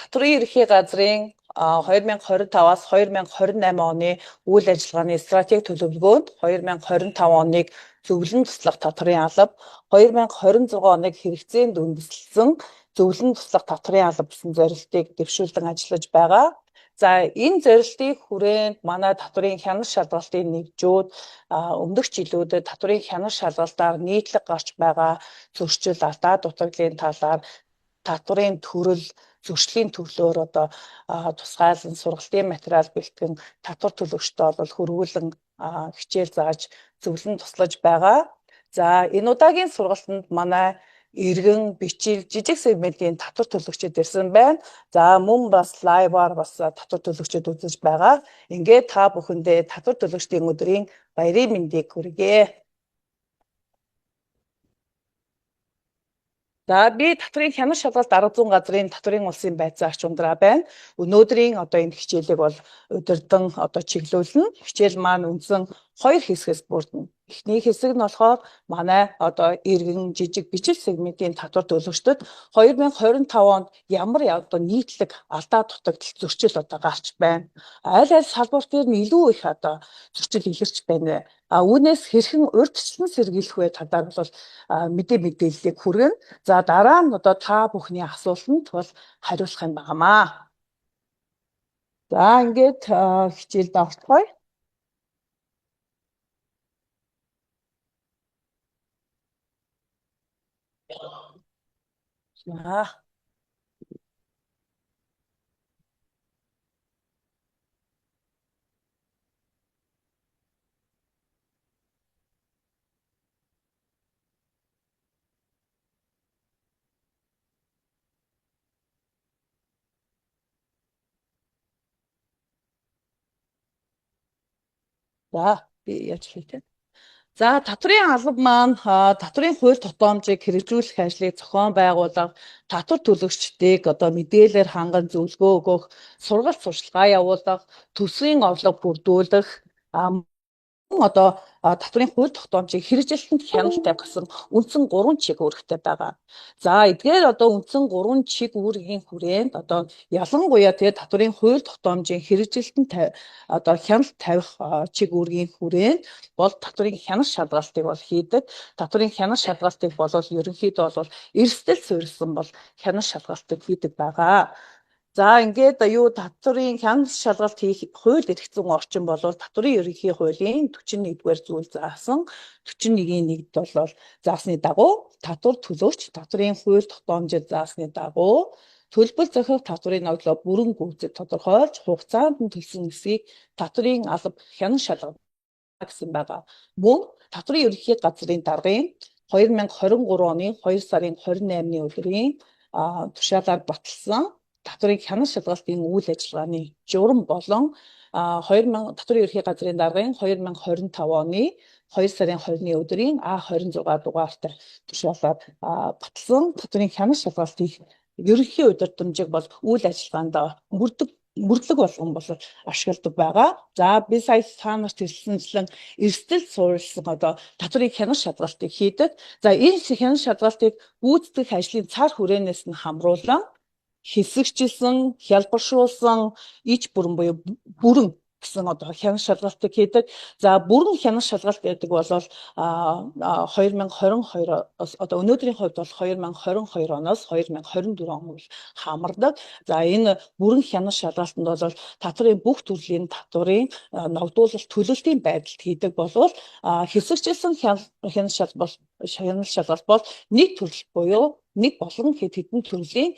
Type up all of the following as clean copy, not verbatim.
Татврын ерөнхий газрын 2025-аас 2028 оны үйл ажиллагааны стратеги төлөвлөгөөнд 2025 оныг зөвлөн туслах татврын алба, 2026 оныг хэрэгцээнд үндэслэн зөвлөн туслах татврын алба гэсэн зорилтыг дэвшүүлэн ажиллаж байгаа. За энэ зорилтын хүрээнд манай татврын хянах шалгалтын нэгжүүд өмнөх жилүүдэд татврын хянах шалгалтаар нийтлэг гарч байгаа зөрчил, алдаа дутагдлын талаар татврын төрөл, зөрчлийн төрлөөр одоо тусгайлан сургалтын материал бэлтгэн татвар төлөгчдөө бол хөрвүүлэн хичээл зааж зөвлөн туслаж байгаа. За энэ удаагийн сургалтанд манай иргэн, бичил, жижиг сегментийн татвар төлөгчид ирсэн байна. За мөн бас лайваар бас татвар төлөгчид үзэж байгаа. Ингээд та бүхэндээ татвар төлөгчдийн өдрийн баярын мэндийг хүргье. За би татврын хянах шалгалт 100 газрын татврын улсын байцаа арч ундраа байна. Өнөөдрийн одоо энэ хичээлийг бол удирдан одоо чиглүүлнэ. Хичээл маань үндсэн 2 хэсгээс бүрдэнэ. Эхний хэсэг нь болохоор манай одоо иргэн, жижиг, бичил сегментийн татвар төлөгчдөд 2025 онд ямар одоо нийтлэг алдаа дутагдал зөрчил одоо гарч байна. Аль аль салбар дээр нь илүү их одоо зөрчил илэрч байна. Үүнээс хэрхэн урьдчилан сэргийлэх вэ талаар бол мэдээллийг хүргэнэ. За дараа нь одоо та бүхний асуултанд бол хариулах юм байнамаа. За ингээд хичээлд орцгоё. За. За би яаж хэлээ. За татврын алба маань татврын хууль тогтоомжийг хэрэгжүүлэх ажлыг зохион байгуулах, татвар төлөгчдийг одоо мэдээлэлээр ханган зөвлөгөө өгөх, сургалт сурчлагаа явуулах, төсвийн орлого бүрдүүлэх, одоо татврын хууль тогтоомжийг хэрэгжилтэнд хяналттай гэсэн үндсэн 3 чиг үүрэгтэй байгаа. За эдгээр одоо үндсэн 3 чиг үүргийн хүрээнд одоо ялангуяа тэгээ татврын хууль тогтоомжийн хэрэгжилтэнд одоо хяналт тавих чиг үүргийн хүрээнд бол татврын хянах шалгалтыг бол хийдэг. Татврын хянах шалгалтыг бол ерөнхийдөө бол эрсдэл суурилсан бол хянах шалгалтыг хийдэг байгаа. За ингээд татврын хянах шалгалт хийх хууль эрх зүйн орчин бол татврын ерөнхий хуулийн 41-р зүйл заасан 41-ийн 1-д бол заасны дагуу татвар төлөгч татврын хууль тогтоомжид заасны дагуу төлбөр зохих татврын ноглоо бүрэн гүйцэд тодорхойлж хугацаанд нь төлсөн эсэхийг татврын алба хянах шалгалт гэсэн байгаа. Мөн татврын ерөнхий газрын даргын 2023 оны 2 сарын 28-ны өдрийн тушаалаар баталсан татврын хянах шалгалтын үйл ажиллагааны журам болон татврын ерөнхий газрын даргын 2025 оны 2 сарын 20-ны өдрийн А26 дугаартай тушаалаар баталсан татврын хянах шалгалтын ерөнхий удирдамжийг бол үйл ажиллагаанд мөрдлөг болгон бол ашигладаг байгаа. За би сая та нарт хэлсэнчлэн эрсдэл суурилсан одоо татврын хянах шалгалтыг хийдэг. За энэ хянах шалгалтыг гүйцэтгэх ажлын цар хүрээнээс нь хамруулан хэсэгчилсэн, хялбаршуулсан иж бүрэн буюу бүрэн гэсэн одоо хянах шалгалтыг хийдэг. За бүрэн хянах шалгалт гэдэг бол 2022 одоо өнөөдрийн хувьд бол 2022 оноос 2024 он бол хамардаг. За энэ бүрэн хянах шалгалтанд бол татврын бүх төрлийн татврын ногдуулалт төлөлтийн байдалд хийдэг болвол хэсэгчилсэн хянах шалгалт бол нэг төрөл буюу нэг болон хэд хэдэн төрлийн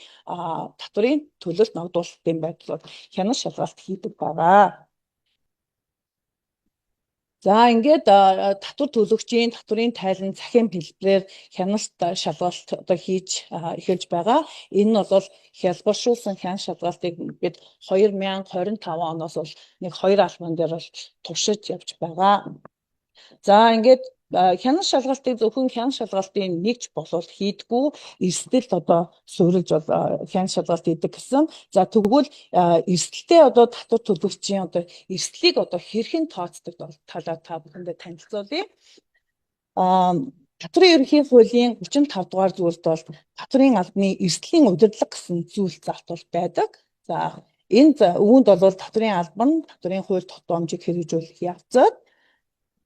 татврын төлөлт ногдуулалтын байдал хянах шалгалт хийдэг байгаа. За ингээд татвар төлөгчийн татврын тайлан захин хэлбэрээр хяналт шалгалт одоо хийж эхэлж байгаа. Энэ нь бол хялбаршуулсан хянах шалгалтыг бид 2025 оноос бол нэг 2 албан дээр бол туршиж явж байгаа. За ингээд хянах шалгалтыг зөвхөн хянах шалгалтын нэгж болол хийдгүү эрсдэл одоо суурилж бол хянах шалгалт хийдэг гэсэн. За тэгвэл эрсдэлтэй одоо татвар төлөгчийн одоо эрсдлийг одоо хэрхэн тооцдог талаар та бүхэндээ танилцуулъя. Татврын ерөнхий хуулийн 35 дугаар зүйлд бол татврын албаны эрсдлийн удирдлага гэсэн зүйл залтуул байдаг. За энэ үүнд бол татврын албан татврын хууль тогтоомжийг хэрэгжүүлэх явцад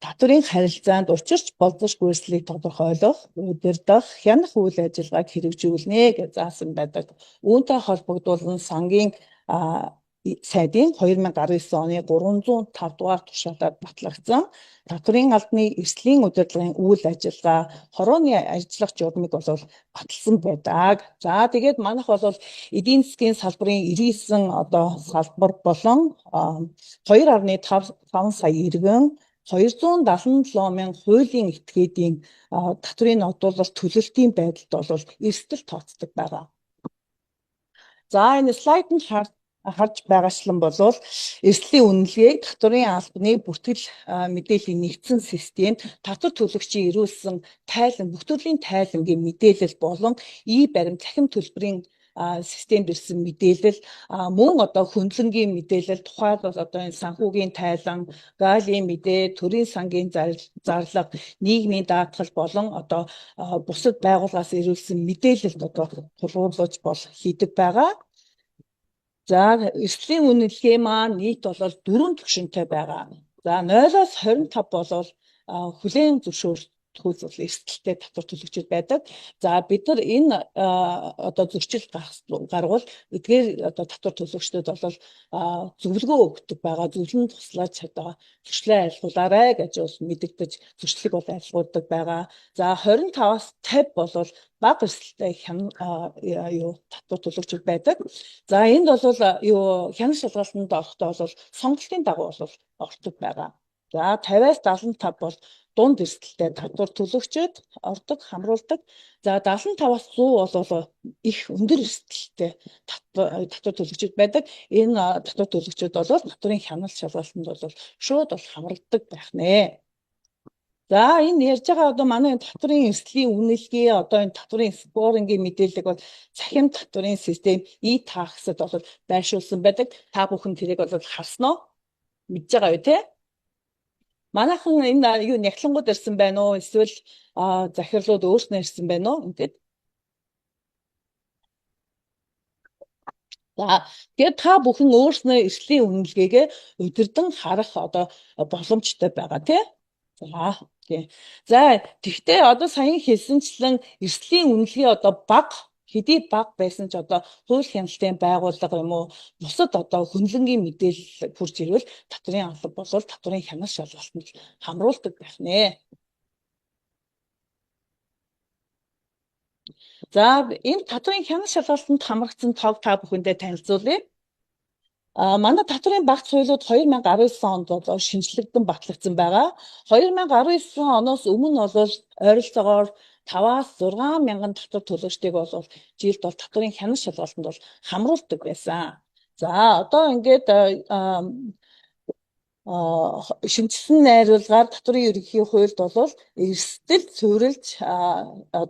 татврын харилцаанд учирч болзож гүйцэлийг тодорхойлох, удирдах, хянах үйл ажиллагааг хэрэгжүүлнэ гэж заасан байдаг. Үүнтэй холбогдуулан сангийн сайдын 2019 оны 305 дугаар тушаалаар батлагдсан татврын албаны эрсдлийн удирдлагын үйл ажиллагаа хорооны ажиллах журмыг бол баталсан байдаг. За тэгээд манайх бол эдийн засгийн салбарын 99 салбар болон 2.5 сая иргэн 277 мянга хуулийн этгээдийн татврын ногдуулалт төлөлтийн байдалд бол эрсдэл тооцдог байгаа. За энэ слайданд харж байгаачлан бол эрсдлийн үнэлгээг татврын албаны бүртгэл мэдээллийн нэгдсэн системд татвар төлөгчийн ирүүлсэн тайлан бүх төрлийн тайлангийн мэдээлэл болон баримт цахим төлбөрийн системд ирсэн мэдээлэл мөн хөндлөнгийн мэдээлэл тухайлбал энэ санхүүгийн тайлан, галийн мэдээ, төрийн сангийн зарлага, нийгмийн даатгал болон бусад байгууллагаас ирүүлсэн мэдээлэлд тулгуурлаж хийдэг байгаа. За эрсдлийн үнэлгээ маань нийт бол 4 түвшинтэй байгаа. За 0-оос 25 бол хүлээн зөвшөөрөлт бол эрсдэлтэй татвар төлөгчид байдаг. За бид нар энэ зөрчил гаргавал эдгээр татвар төлөгчдод бол зөвлөгөө өгдөг байгаа. Зөвлөн туслаж зөрчлөө айлгуулаарай гэж мэдэгдэж зөрчлийг бол айлгуулдаг байгаа. За 25-аас 50 бол бага эрсдэлтэй татвар төлөгчид байдаг. За энд бол хянах шалгалтанд орохдоо бол сонголтын дагуу бол ордог байгаа. За 50-аас 75 бол дунд эрсдэлтэй татвар төлөгчид ордог, хамруулдаг. За 75-аас 100 бол их өндөр эрсдэлтэй татвар төлөгчид байдаг. Энэ татвар төлөгчид бол татврын хяналт шалгалтанд бол шууд хамрагддаг байх нэ. За энэ ярьж байгаа манай татврын эрсдлийн үнэлгээ энэ татврын скорингийн мэдээлэл бол цахим татврын систем e-tax-д бол байршуулсан байдаг. Та бүхэн тэрийг бол харсан уу? Мэдж байгаа юу те? Манайхан энэ нягтлангууд ирсэн байна уу? Эсвэл захирлууд өөрснөө ирсэн байна уу? Ингээд. За тэгээд та бүхэн өөрснөө эрсдлийн үнэлгээгээ удирдан харах боломжтой байгаа тий. За тэгтээ саяхан хэлсэнчлэн эрсдлийн үнэлгээ бага хэдий бага байсан ч хууль хяналтын байгууллага юм уу бусад хөндлөнгийн мэдээлэл хүрч ирвэл татврын алба бол татврын хянах шалгалтанд хамруулдаг байх нэ. За энэ татврын хянах шалгалтанд хамрагдсан тог та бүхэндээ танилцуулъя. Манай татврын багц хуулиуд 2019 онд бол шинжлэгдэн батлагдсан байгаа. 2019 оноос өмнө бол ойролцоогоор 5-аас 6 мянган татвар төлөгчдийг бол жилд татврын хянах шалгалтанд бол хамруулдаг байсан. За ингээд шинжилсэн найруулгаар татврын ерөнхий хуульд бол эрсдэл суурилж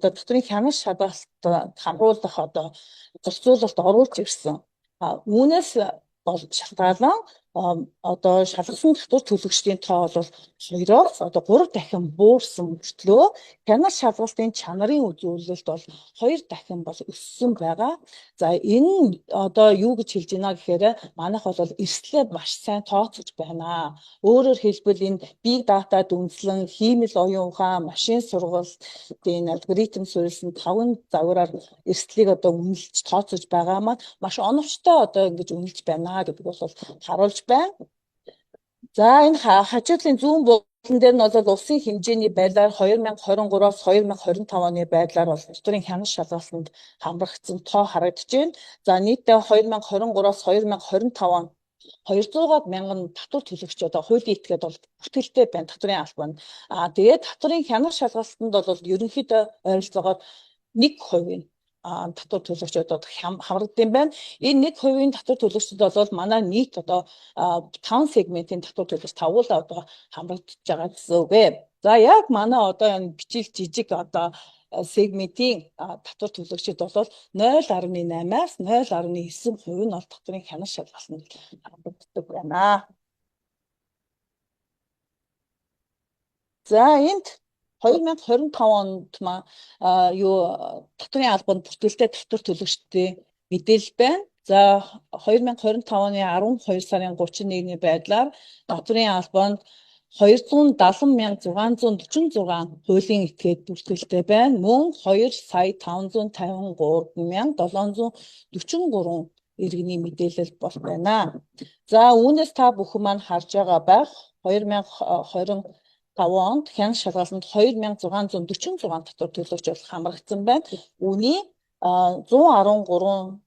татврын хянах шалгалтанд хамруулах зарцуулалт оруулж ирсэн. Үүнээс шалтгаалan шалгасан татвар төлөгчдийн тоо бол 2-оос 3 дахин буурсан мөртлөө хянах шалгалтын чанарын үзүүлэлт бол 2 дахин бол өссөн байгаа. За энэ юу гэж хэлж байна гэхээр манайх бол эрсдлээ маш сайн тооцож байна. Өөрөөр хэлбэл энэ big data дүнслэн, хиймэл оюун ухаан, машин сургалтын алгоритм суурилсан 5 загвараар эрсдлийг үнэлж тооцож байгаа маань маш оновчтой ингэж үнэлж байна гэдэг бол харуулж байна. За энэ хажуудлын зүүн буудлын дээр нь бол улсын хэмжээний байдлаар 2023-аас 2025 оны байдлаар бол татврын хянах шалгалтанд хамрагдсан тоо харагдаж байна. За нийтдээ 2023-аас 2025 он 200 мянган татвар төлөгч хуулийн этгээд бол бүртгэлтэй байна татврын албанд. Тэгээд татврын хянах шалгалтанд бол ерөнхийдөө ойролцоогоор 1% татвар төлөгчдод хамрагдсан байна. Энэ 1% татвар төлөгчдод бол манай нийт 5 сегментийн татвар төлөгч тавуулаа хамрагдаж байгаа гэсэн үг ээ. За яг манай энэ бичил жижиг сегментийн татвар төлөгчид бол 0.8-аас 0.9% нь бол татврын хянах шалгалтанд хамрагддаг байна. За энд 2025 онд юу татварын албанд бүртгэлтэй татвар төлөгчдийн мэдээлэл байна. За 2025 оны 12 сарын 31-ний байдлаар татварын албанд 270,646 хуулийн этгээд бүртгэлтэй байна. Мөн 2,553,743 иргэний мэдээлэл бол байна. За үүнээс та бүхэн маань харж байгаа байх 2025 онд хянах шалгалтанд 2,646 татвар төлөгч бол хамрагдсан байна. Үүний 113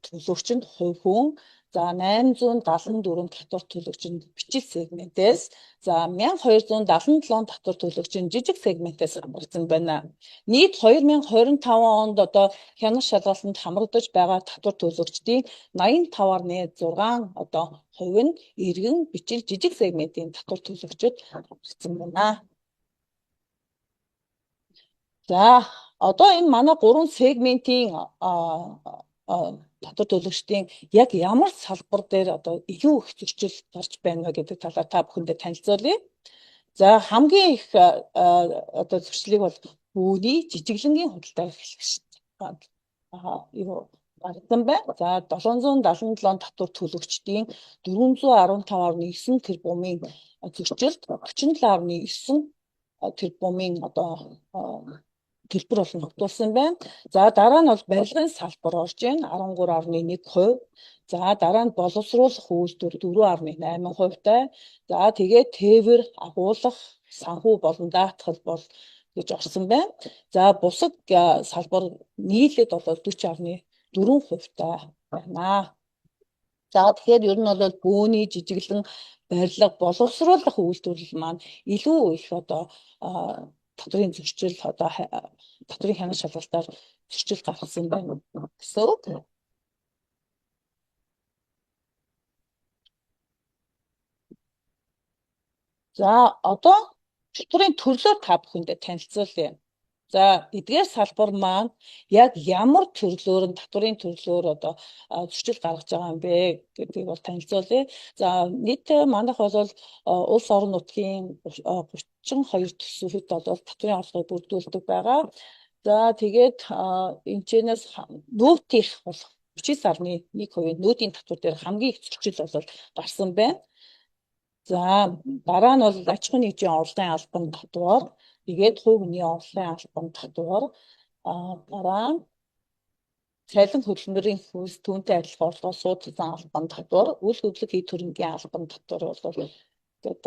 төлөгчөнд хувь хүн, за 874 татвар төлөгчөнд бичил сегментээс, за 1277 татвар төлөгчөнд жижиг сегментээс хамрагдсан байна. Нийт 2025 онд одоо хянах шалгалтанд хамрагдаж байгаа татвар төлөгчдийн 85.6 одоо хувь нь иргэн бичил жижиг сегментийн татвар төлөгчд хамрагдсан байна. За одоо энэ манай 3 сегментийн татвар төлөгчдийн яг ямар салбар дээр одоо илүү их зөрчил гарч байна вэ гэдэг талаар та бүхэндээ танилцуулъя. За хамгийн их одоо зөрчлийг бол бүүний жижиглэнгийн худалдаа эрхлэгч юу гарсан байна. За 777 татвар төлөгчдийн 415.9 тэрбумын зөрчилд 47.9 тэрбумын одоо төлбөр болон тогтуулсан байна. За дараа нь бол барилгын салбар орж байна 13.1%. За дараа нь боловсруулах үйлдвэр 4.8%-тай. За тэгээд тээвэр, агуулгах, санхүү болон даатгал бол гэж орсон байна. За бусад салбар нийлээд бол 40.4%-тай байна. За тэгэхээр ер нь бол бөөний жижиглэн барилга, боловсруулах үйлдвэрлэл маань илүү их одоо татварын зөрчил одоо татварын хянах шалгалтаар зөрчил гаргасан байна гэсэн үг. За одоо татварын төрлөөр та бүхэндээ танилцуулъя. За эдгээр салбар маань яг ямар төрлөөр нь татварын төрлөөр одоо зөрчил гаргаж байгаа юм бэ гэдгийг бол танилцуулъя. За нийт манайх бол улс орон нутгийн 32 төсөвт бол татварын орлогыг бүрдүүлдэг байгаа. За тэгээд энэчнээс нүүтийнх бол 39.1% нүүдийн татвар дээр хамгийн их зөрчил бол гарсан байна. За дараа нь бол аж ахуйн нэгжийн орлогын албан татвар, тэгээд хувь хүний орлогын албан татвар, дараа нь цалин хөдөлмөрийн хүйс түүнтэй адилхан орлогоо суудсан албан татвар, үйл хөдлөх хэд хөрөнгийн албан татвар бол тэгээд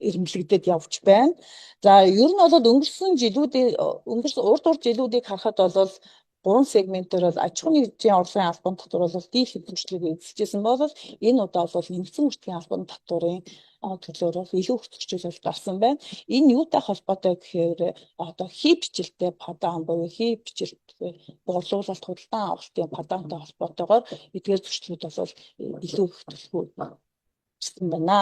ирэмблэгдээд явж байна. За ер нь бол урд жилүүдийг харахад бол 3 сегментээр бол аж ахуйн нэгжийн орлогын албан татвар бол дийлэнх зөрчлийг эзэлжсэн бол энэ удаа бол нэмэгдсэн мөртгийн албан татварын төлөөр бол илүү их зөрчил гарсан байна. Энэ юутай холбоотой гэхээр одоо хий бичлэлтэй падаан буюу хий бичлэлтэй борлуулалт худалдан авалтын падаантай холбоотойгоор эдгээр зөрчлүүд бол илүү их төлхөө ирсэн байна.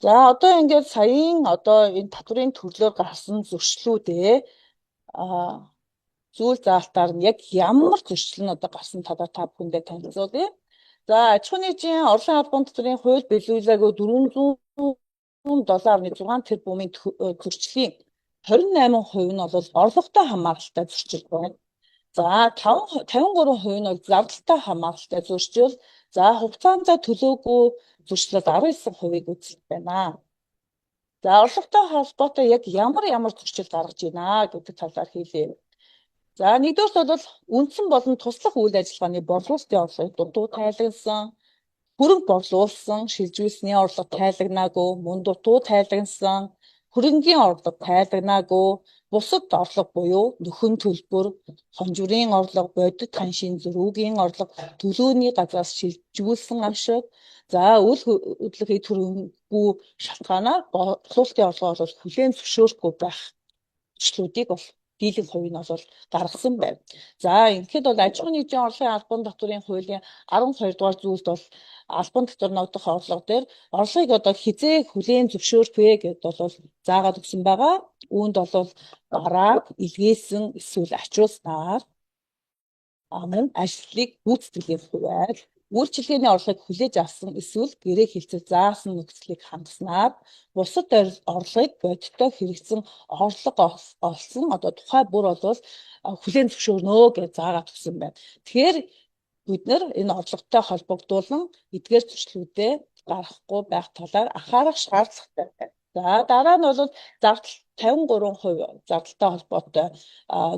За одоо ингээд саяын одоо энэ татварын төрлөөр гарсан зөрчлүүдээ зүйл заалтаар нь яг ямар зөрчил нь одоо гарсан талаар та бүхэндээ танилцуулъя. За аж ахуйн нэгжийн орлогын албан татварын хууль биелүүлээгүй 407.6 тэрбумын зөрчлийн 28% нь бол орлоготой хамааралтай зөрчил байна. За 53% нь бол зардалтай хамааралтай зөрчил. За хугацаанд төлөөгүй зөрчлөл 19%-ийг үзэж байна. За орлоготой холбоотой яг ямар зөрчил гаргаж байна гэдэг талаар хэлье. За нэгдүгээр бол үндсэн болон туслах үйл ажиллагааны борлуулалтын орлогыг дутуу тайлагнасан, хөрөнгө борлуулсан шилжүүлсний орлого тайлагнаагүй, мөн дутуу тайлагнасан, хөрөнгийн орлого тайлагнаагүй, бусад орлого буюу нөхөн төлбөр, хонжирын орлого, бодит ханшийн зөрүүгийн орлого, төлөөний газраас шилжүүлсэн ашиг, за үйл хөдлөх хэд хөрөнгөө шалтгаанаар борлуулалтын орлогоо бол хүлээн зөвшөөрөхгүй байх зөрчлүүдийг бол дийлэнх хувь нь бол гаргасан байна. За ингээд бол аж ахуйн нэгжийн орлогын албан татварын хуулийн 12 дугаар зүйлд бол албан татвар ногдох орлого дээр орлогыг одоо хизээ хүлээн зөвшөөрөх вэ гэдээ бол заагаад өгсөн байгаа. Үүнд бол барааг илгээсэн эсвэл ачуулснаар мөн ажлыг гүйцэтгэлийн хувьд Үйлчилгээний орлогыг хүлээж авсан эсвэл гэрээ хилцэж заасан нөхцөлийг хангаснаар бусад орлогыг бодиттой хэрэгцсэн орлого олсон одоо тухай бүр бол хүлээн зөвшөөрнө гэж заагаад өгсөн байна. Тэгэхээр бид нэр энэ орлоготой холбогдуулан эдгээр зөрчлүүдээ гаргахгүй байх талаар анхаарах шаардлагатай байна. За дараа нь бол зардал 53% зардалтай холбоотой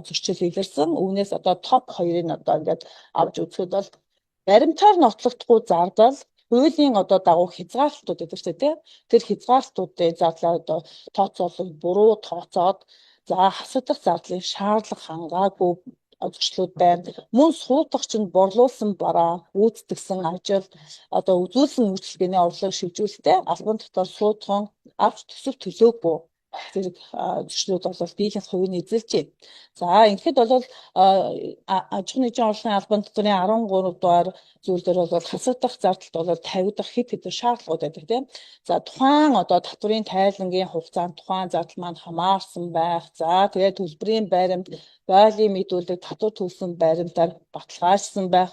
зөрчил илэрсэн. Үүнээс одоо топ 2-ыг одоо ингээд авч үзэхэд бол баримтаар нотлогдохгүй зардал хуулийн одоо дагуу хязгаарлалтууд гэдэг чинь тийм тэр хязгаарлалтуудын зардлаа одоо тооцоолол буруу тооцоод за хасагдах зардлын шаардлага хангаагүй зөрчлүүд байна. Мөн суудагч нь борлуулсан бараа гүйцэтгсэн ажил одоо үзүүлсэн үйлчлэгээний орлого шилжүүлэхдээ албан дотор суудхан авч төсөв төлөөгүй зэрэг зөрчлүүд бол дийлэнх хувийг эзэлж байна. За энэхэд бол аж ахуйн нэгжийн орлогын албан доторын 13 дугаар зүйлдер бол хасагдах зардалд бол тавигдах хэд хэдэн шаардлагууд байдаг тийм. За тухайн одоо татврын тайлангийн хугацаанд тухайн зардал маань хамаарсан байх. За тэгээд төлбөрийн баримт, байгалийн мэдүүлэг татвар төлсөн баримтаар баталгаажсан байх.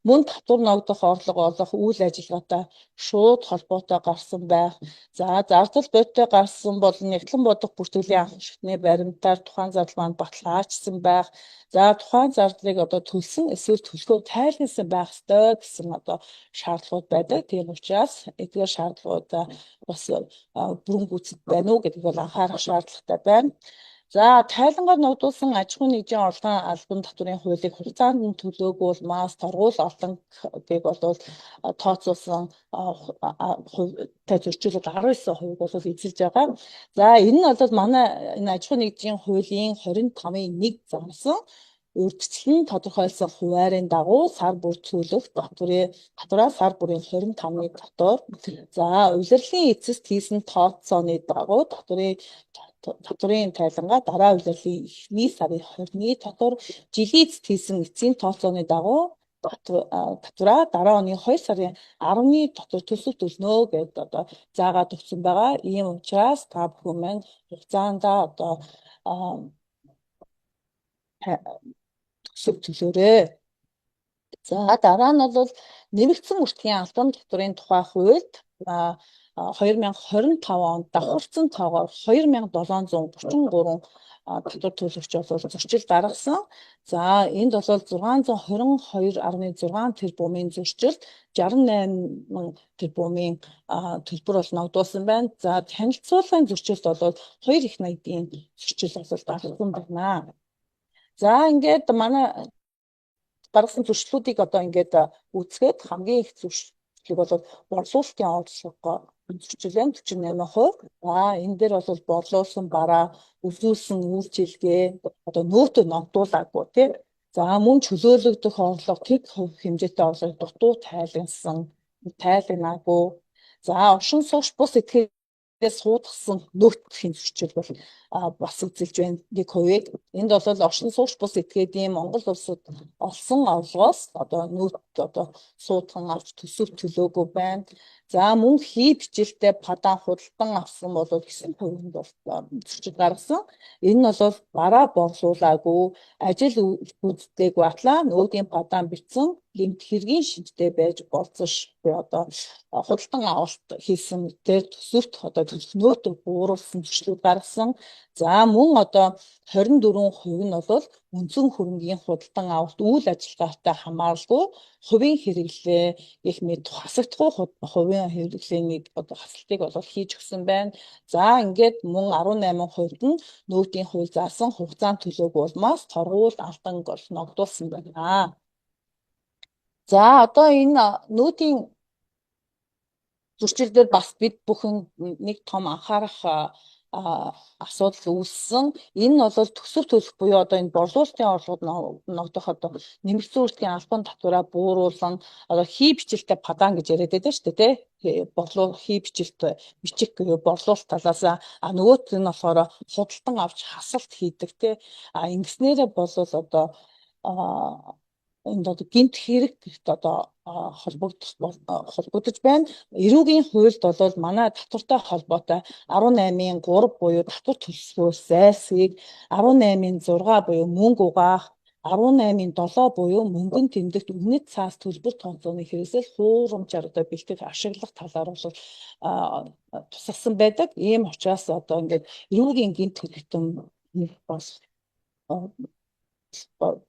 Мөн татвар ногдох орлого олох үйл ажиллагаатай шууд холбоотой гарсан байх. За зардал бодиттой гарсан бол нэгтлэн бодох бүртгэлийн анх шатны баримтаар тухайн зардал маань баталгаажсан байх. За тухайн зардлыг одоо төлсөн эсвэл төлөхөө тайлбарсан байх ёстой гэсэн одоо шаардлагууд байдаг. Тийм учраас эдгээр шаардлагуудаа бас бүрэн гүйцэд байна уу гэдгийг бол анхаарах шаардлагатай байна. За тайлангаар ногдуулсан аж ахуйн нэгжийн орлогын албан татврын хуулийг хугацаанд нь төлөөгүй улмаас торгуул олонгийг бол тооцоолсон хувьтай зөрчилөд 19% бол эзэлж байгаа. За энэ нь бол манай энэ аж ахуйн нэгжийн хуулийн 25-ын 1 замсан урьдчилан тодорхойлсон хуваарын дагуу сар бүр төлөх татвараа сар бүрийн 25-ны дотор за улирлын эцэст хийсэн тооцооны дагуу татврын тайлангаа дараа улирлын эхний сарын 20-ны дотор жилийн эцэст хийсэн эцсийн тооцооны дагуу татвараа дараа оны 2 сарын 10-ны дотор төлсөв төлнө гэдээ одоо заагаад өгсөн байгаа. Ийм учраас та бүхэн маань хугацаанд одоо төсөв төлөөрэй. За дараа нь бол нэмэгдсэн үртгийн албан татврын тухай хуульд 2025 онд давхарцсан тоогоор 2733 татвар төлөгч бол зөрчил гаргасан. За энд бол 622.6 тэрбумын зөрчил 68 тэрбумын төлбөр бол ногдуулсан байна. За танилцуулгын зөрчилд бол 2 их найдын зөрчил бол гаргасан байна. За ингээд манай гаргасан зөрчлүүдийг одоо ингээд үзэхэд хамгийн их зөрчлийг бол борлуулалтын орлого зөрчил 48%. За энэ дээр бол борлуулсан бараа, үзүүлсэн үйлчилгээ одоо нөөтөө ногдуулаагүй тийм. За мөн чөлөөлөгдөх орлого тэг хэмжээтэй орлого дутуу тайлагнаагүй. За оршин суугч бус этгээдээс суудгсан нөөцийн зөрчил бол бас эзэлж байна 1%. Энд бол оршин суугч бус этгээдийн Монгол улсад олсон орлогоос одоо нөөц одоо суудхан авч төсөв төлөөгүй байна. За мөн хий бичлэлтэй падан худалдан авсан бол 9% бол зөрчил гаргасан. Энэ нь бол бараа борлуулаагүй, ажил үзүүлээгүй атлаа нүүдийн падан бичсэн гэмт хэргийн шинжтэй байж болцсон одоо худалдан авалт хийсэн дээр төсөвт одоо төлөвнөөтөө бууруулсан зөрчлүүд гаргасан. За мөн одоо 24% нь бол үндсэн хөрөнгийн худалдан авалт үйл ажиллагаатай хамааралгүй хувийн хэрэглээ гэх мэт хасагдахгүй хувийн хэрэглээний одоо хасалтыг бол хийж өгсөн байна. За ингээд мөн 18% нь нөөтийн хууль заасан хугацаанд төлөөгүй улмаас торгуул алдан гол ногдуулсан байна. За одоо энэ нөөтийн зөрчилдөр бас бид бүхэн нэг том анхаарах асуудал үүссэн. Энэ нь бол төсөв төлөх буюу одоо энэ борлуулалтын орлогод ногдох одоо нэмэгдсэн үртгийн албан татвараа бууруулан одоо хий бичлэлтэй падан гэж яриад байдаг шүү дээ тий. Борлуу хий бичлэлтэй бичих гэвэл борлуулалт талаас нөгөөт нь болохоор худалдан авч хасалт хийдэг тий. Ингэснээрээ бол одоо энд одоо гинт хэрэг одоо холбогдож байна. Эрүүгийн хуульд бол манай татвартай холбоотой 18-ын 3 буюу татвар төлсгөөс зайлсхийг 18-ын 6 буюу мөнгө угаах 18.7 буюу мөнгөн тэмдэгт үнэт цаас төлбөр тооцооны хэрэгсэл хуурамчаар одоо бэлтгэх ашиглах талаар бол тусгасан байдаг. Ийм учраас одоо ингээд эрүүгийн гинт хэрэгтэн бас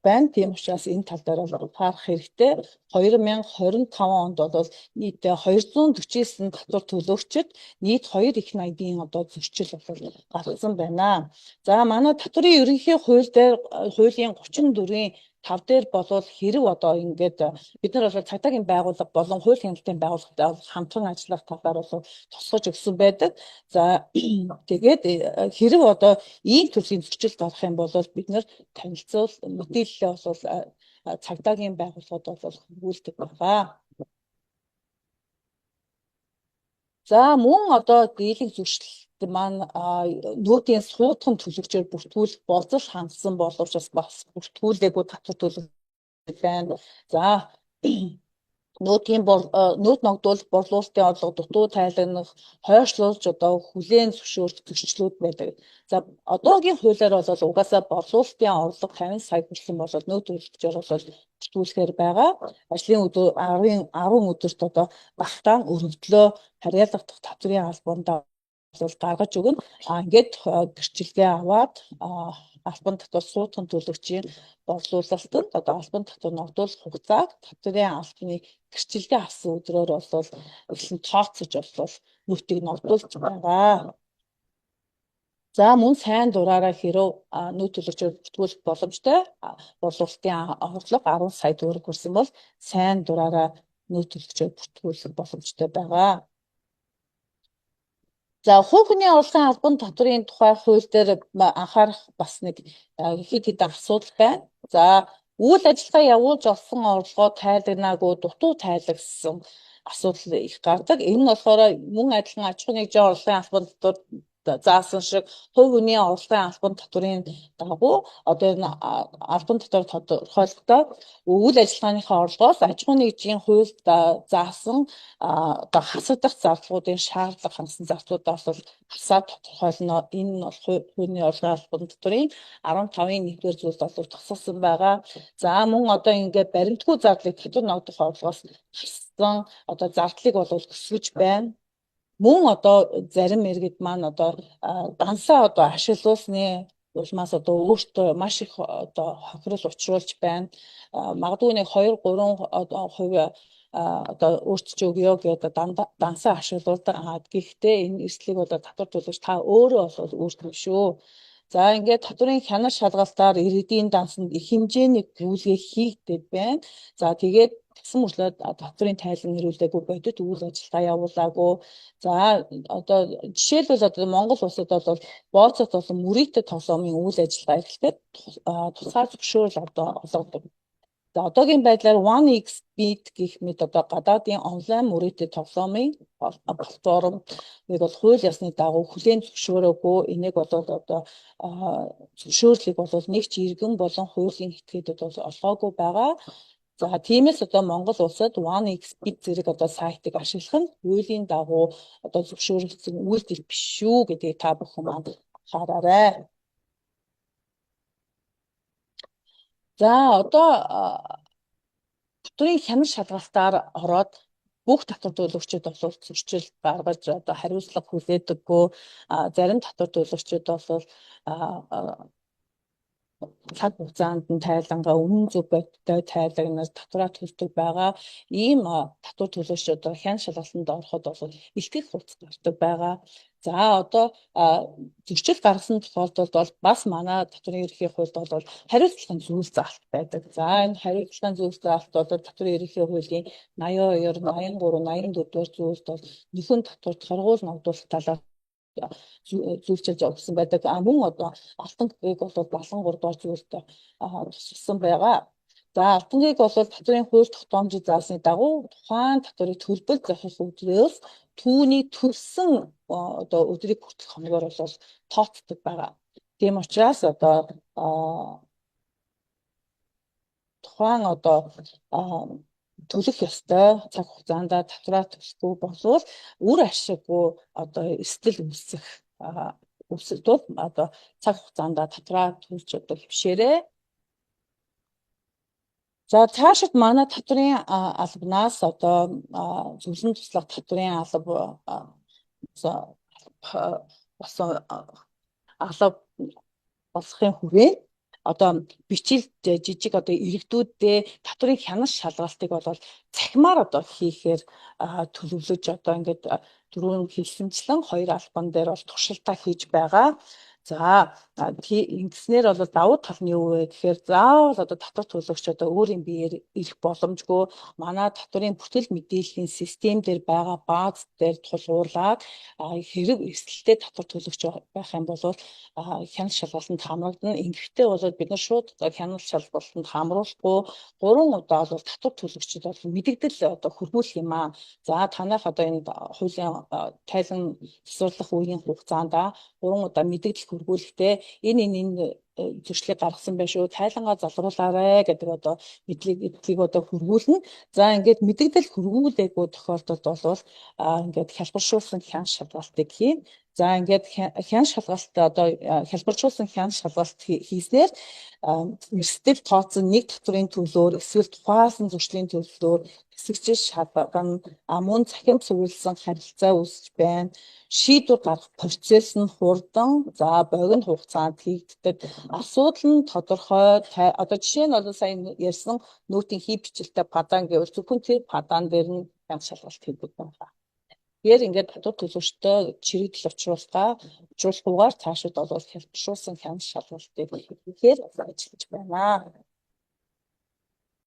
байна. Тийм учраас энэ тал дээр бол харах хэрэгтэй. 2025 онд бол нийт 249 татвар төлөгчид нийт 2 их найдын одоо зөрчил бол гарсан байна. За манай татврын ерөнхий хууль дээр хуулийн 34-ийн 5 дээр болвол хэрэг одоо ингээд бид нар бол цагдаагийн байгууллага болон хууль хяналтын байгууллагатай хамтран ажиллах талаар бол тусгаж өгсөн байдаг. За тэгээд хэрэг одоо ийм төрлийн зөрчил гарах юм бол бид нар танилцуул мэдээлэлээ бол цагдаагийн байгууллагууд бол хөрвүүлдэг байгаа. За мөн одоо дийлэнх зөрчилд маань нүүдийн суудхан төлөвчөөр бүртгүүлэх болзол хандсан боловч бас бүртгүүлээгүй татвар төлөв байна. За нүүд ногдуулах, борлуулалтын орлого дутуу тайлагнах, хойшлуулж одоо хүлээн зөвшөөрөх зөрчлүүд байдаг. За одоогийн хуулиар бол угаасаа борлуулалтын орлого 50 сая хүрсэн бол нүүд төлөвчөөр бол бүртгүүлэхээр байгаа. Ажлын өдөр 10 өдөрт одоо багтаан өргөдлөө харьяалагдах татврын албандаа бол гаргаж өгнө. Ингээд гэрчилгээ аваад албан татвар суудхан төлөгчийн борлуулалтанд одоо албан татвар ногдуулах хугацааг татврын албаны гэрчилгээ авсан өдрөөр бол эхлэн тооцож бол нүүдийг ногдуулж байгаа. За мөн сайн дураараа хэрэг нүүд төлөгчөөр бүртгүүлэх боломжтой борлуулалтын орлого 10 сая төгрөг хүрсэн бол сайн дураараа нүүд төлөгчөөр бүртгүүлэх боломжтой байгаа. За хувь хүний орлогын албан татврын тухай хууль дээр анхаарах бас нэг хэд хэдэн асуудал байна. За үйл ажиллагаа явуулж олсон орлогоо тайлагнаагүй дутуу тайлагсан асуудал их гардаг. Энэ нь болохоор мөн адилхан аж ахуйн нэгжийн орлогын албан татвар заасан шиг хувь хүний орлогын албан татврын дагуу одоо энэ албан татвар тодорхойлохдоо үйл ажиллагааныхаа орлогоос аж ахуйн нэгжийн хуульд заасан одоо хасагдах зардлуудын шаардлага хангасан зардлуудаас бол хасаад тодорхойлно. Энэ нь бол хувь хүний орлогын албан татврын 15-ын 1-р зүйлд бол тусгасан байгаа. За мөн одоо ингээд баримтгүй зардлыг татвар ногдох орлогоос хассан одоо зардлыг бол өсгөж байна. Мөн одоо зарим иргэд маань одоо дансаа одоо ашиглуулсны улмаас одоо өөртөө маш их одоо хохирол учруулж байна. Магадгүй нэг 2-3% одоо өөрчилж өгье гэдэг дансаа ашиглуулдаг. Гэхдээ энэ эрсдлийг одоо татвар төлөгч та өөрөө бол өөртөө шүү. За ингээд татврын хянар шалгалтаар иргэдийн дансанд их хэмжээний гүйлгээ хийгдээд байна. За тэгээд тэгсэн мөрчлөө татврын тайлан нэрүүлээгүй бодит үйл ажиллагаа явуулаагүй. За одоо жишээлбэл одоо Монгол улсад бол бооцот болон мөрийтэй тоглоомын үйл ажиллагаа эхлэхэд тусгай зөвшөөрөл одоо олгодог. За одоогийн байдлаар 1xBet гэх мэт одоо гадаадын онлайн мөрийтэй тоглоомын платформ нэг бол хууль ёсны дагуу хүлээн зөвшөөрөөгүй. Энийг бол одоо зөвшөөрлийг бол нэг ч иргэн болон хуулийн этгээдүүд бол олгоогүй байгаа. За тиймээс одоо Монгол улсад 1xBet зэрэг одоо сайтыг ашиглах нь хуулийн дагуу одоо зөвшөөрөгдсөн үйлдэл биш шүү гэдгийг та бүхэн манд хараарай. За одоо татврын хянар шалгалтаар ороод бүх татвар төлөгчид бол зөрчил гаргаж одоо хариуцлага хүлээдэггүй. Зарим татвар төлөгчид бол цаг хугацаанд нь тайлангаа үнэн зөв бодиттой тайлагнаар татвараа төлдөг байгаа. Ийм татвар төлөгч одоо хян шалгалтанд ороход бол илтгэх хугацаа гардаг байгаа. За одоо зөрчил гаргасан тохиолдолд бол бас манай татврын ерөнхий хуульд бол хариуцлагын зүйл заалт байдаг. За энэ хариуцлагын зүйл заалт бол татврын ерөнхий хуулийн 82, 83, 84-р зүйлд бол нөхөн татварт хоригуул ногдуулах талаар зүйлчилж өгсөн байдаг. Мөн одоо алтан гэгийг бол балан 3-р зүйлд тусгасан байгаа. За алтан гэгийг бол татврын хууль тогтоомжид заасны дагуу тухайн татврыг төлбөл зохих өдрөөс түүний төлсөн одоо өдрийг хүртэх хоногоор бол тооцдог байгаа. Тийм учраас одоо тухайн одоо төлөх ёстой цаг хугацаанд татвараа төлөхгүй болвол үр ашиггүй одоо эрсдэл үүсэх тул одоо цаг хугацаанд татвараа төлж одоо хөвшөөрэй. За цаашид манай татврын албанаас одоо зөвлөн туслах татврын алба болсон алба болохын хүрээ одоо бичил жижиг одоо иргэдүүдээ татврын хянаш шалгалтыг бол цахимаар одоо хийхээр төлөвлөж одоо ингээд дөрөв хэлсэнчлэн хоёр албан дээр бол туршилтаа хийж байгаа. За ингэснээр бол давуу тал нь юу вэ гэхээр заавал одоо татвар төлөгч одоо өөрийн биеэр ирэх боломжгүй манай татврын бүтээл мэдээллийн систем дээр байгаа бааз дээр тулгуурлаад хэрэг эрсдэлтэй татвар төлөгч байх юм бол хяналт шалгалтанд хамрагдана. Ингэхдээ бол бид нар шууд хяналт шалгалтанд хамруулахгүй 3 удаа бол татвар төлөгчид бол мэдэгдэл одоо хөрвүүлэх юм аа. За танайх одоо энэ хуулийн тайлан засварлах үеийн хугацаанд 3 удаа мэдэгдэл хөрвүүлэхдээ энэ зөрчлийг гаргасан байх шүү. Тайлангаа залруулаарэ гэдэг одоо мэдлэгийг одоо хөрвүүлнэ. За ингээд мэдэгдэл хөрвүүлээгүй тохиолдолд бол ингээд хялбаршуулсан хяналт шалгалтыг хийн. За ингээд хяналт шалгалт одоо хялбаршуулсан хяналт шалгалт хийснээр эрсдэл тооцсон нэг татврын төлөөр эсвэл тухайлсан зөрчлийн төлөөр хэсэгчил шалган мөн цахим цугласан харилцаа үүсэж байна. Шийдвэр гаргах процесс нь хурдан, за богино хугацаанд хийгддэг. Асуудал нь тодорхой. Одоо жишээ нь бол сайн ярьсан нүүтийн хий бичлэлтэй падан гэвэл зөвхөн тэр падан дээр нь хяналт шалгалт хийдэг байна. Тэгэхээр ингээд татвар төлөгчдөө чирэгдэл учруулахгүйгээр цаашид бол хялбаршуулсан хяналт шалгалтыг хийхээр ажиллаж байна.